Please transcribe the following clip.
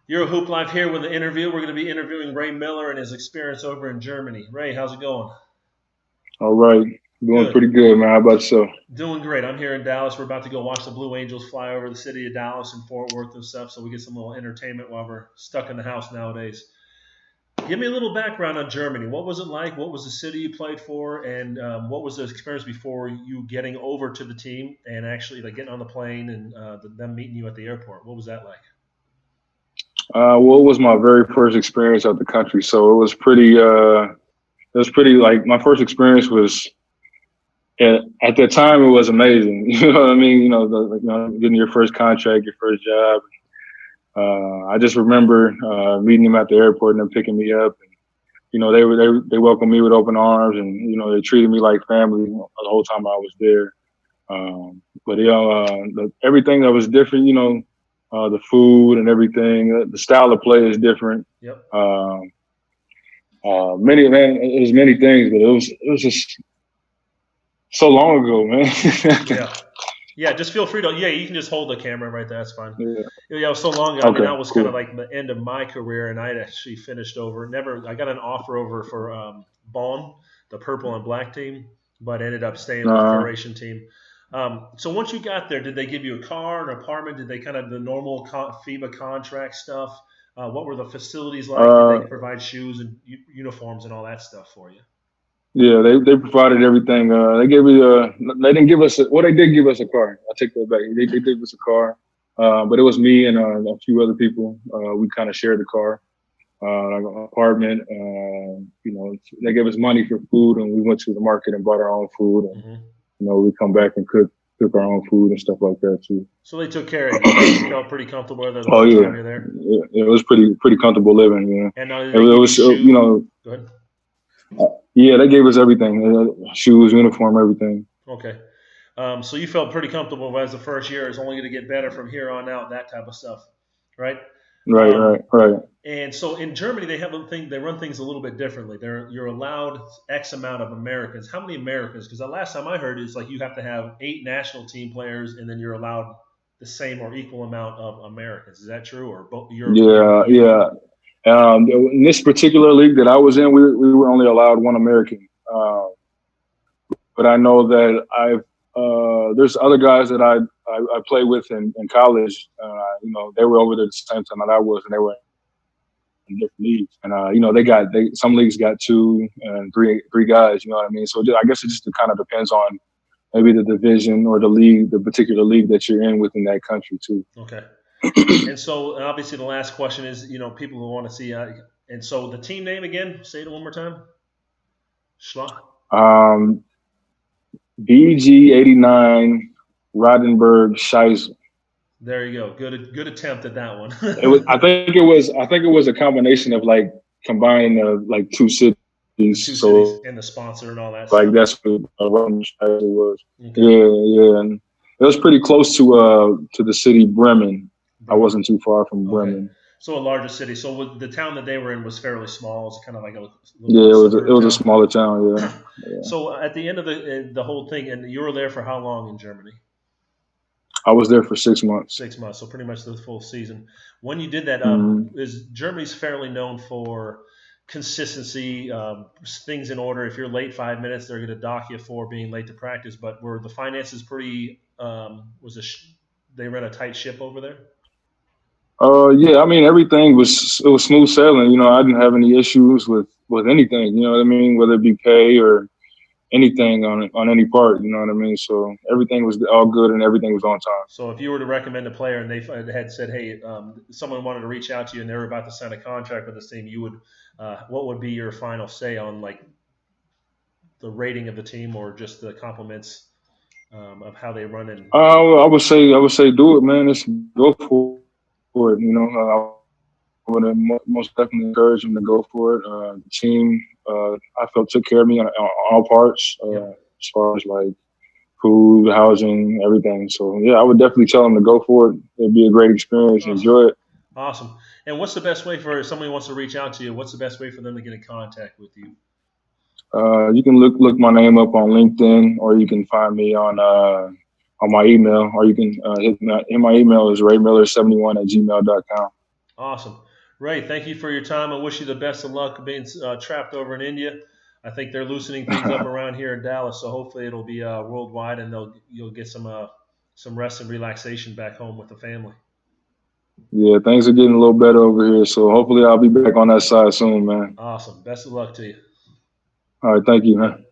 EuroHooplife here with the interview. We're going to be interviewing Ray Miller and his experience over in Germany. Ray, how's it going? All right. Doing Good. pretty good, man. How about yourself? Doing great. I'm here in Dallas. We're about to go watch the Blue Angels fly over the city of Dallas and Fort Worth and stuff, so we get some little entertainment while we're stuck in the house nowadays. Give me a little background on Germany. What was it like? What was the city you played for? And what was the experience before you getting over to the team and actually like getting on the plane and them meeting you at the airport? What was that like? Well, it was my very first experience out the country, so it was pretty. Like my first experience was at that time. It was amazing. You know what I mean? Getting your first contract, your first job. I just remember meeting him at the airport and them picking me up. And, they welcomed me with open arms, and they treated me like family the whole time I was there. Everything that was different, the food and everything, the style of play is different. Yep. It was many things, but it was just so long ago, man. Yeah, just feel free to. Yeah, you can just hold the camera right there. That's fine. Yeah, it was so long ago. Okay, That was cool. kind of like the end of my career, and I had actually finished over. I got an offer over for Bonn, the purple and black team, but ended up staying with the Croatian team. So once you got there, did they give you a car, an apartment? Did they kind of the normal FIBA contract stuff? What were the facilities like? Did they provide shoes and uniforms and all that stuff for you? Yeah, they provided everything. They didn't give us. They did give us a car. I take that back. They did give us a car, but it was me and a few other people. We kind of shared the car, like an apartment. They gave us money for food, and we went to the market and bought our own food. And we come back and cook our own food and stuff like that too. So they took care of you. You felt pretty comfortable there the whole time you're there. Yeah, it was pretty comfortable living. Yeah, and it was Go ahead. Yeah, they gave us everything: shoes, uniform, everything. Okay. So you felt pretty comfortable as the first year is only going to get better from here on out, that type of stuff, right? Right. And so in Germany, they run things a little bit differently. You're allowed X amount of Americans. How many Americans? Because the last time I heard is like you have to have 8 national team players, and then you're allowed the same or equal amount of Americans. Is that true, or both? Yeah. In this particular league that I was in, we were only allowed 1 American. But I know that there's other guys that I played with in college. They were over there at the same time that I was, and they were in different leagues. And some leagues got 2 and 3 guys. You know what I mean? So I guess it just kind of depends on maybe the division or the particular league that you're in within that country too. Okay. And so obviously the last question is, people who want to see. And so the team name again, say it one more time. BG89 Rotenberg Scheissel. There you go. Good attempt at that one. I think it was a combination of like combining like 2 cities. Cities and the sponsor and all that. Like stuff. That's what Rotenberg was. Okay. Yeah, and it was pretty close to the city Bremen. I wasn't too far from Bremen. Okay. So a larger city. So the town that they were in was fairly small. It's kind of like it was a smaller town. Yeah. So at the end of the whole thing, and you were there for how long in Germany? I was there for 6 months. 6 months, so pretty much the full season. When you did that, is Germany's fairly known for consistency, things in order. If you're late 5 minutes, they're going to dock you for being late to practice. But were the finances pretty? They ran a tight ship over there? Yeah, I mean everything was smooth sailing. I didn't have any issues with anything. You know what I mean? Whether it be pay or anything on any part. You know what I mean? So everything was all good and everything was on time. So if you were to recommend a player and they had said, hey, someone wanted to reach out to you and they were about to sign a contract with this team, you would, what would be your final say on like the rating of the team or just the compliments of how they run it? I would say do it, man. Just go for it. I would most definitely encourage them to go for it. The team, I felt took care of me on all parts, as far as like food, housing, everything. So yeah, I would definitely tell them to go for it. It'd be a great experience. Awesome. Enjoy it. Awesome. And what's the best way for if somebody wants to reach out to you? What's the best way for them to get in contact with you? You can look my name up on LinkedIn, or you can find me on my email, or you can hit my email is raymiller71@gmail.com. Awesome. Ray, thank you for your time. I wish you the best of luck being trapped over in India. I think they're loosening things up around here in Dallas, so hopefully it'll be worldwide, and you'll get some rest and relaxation back home with the family. Yeah, things are getting a little better over here, so hopefully I'll be back on that side soon, man. Awesome. Best of luck to you. All right, thank you, man.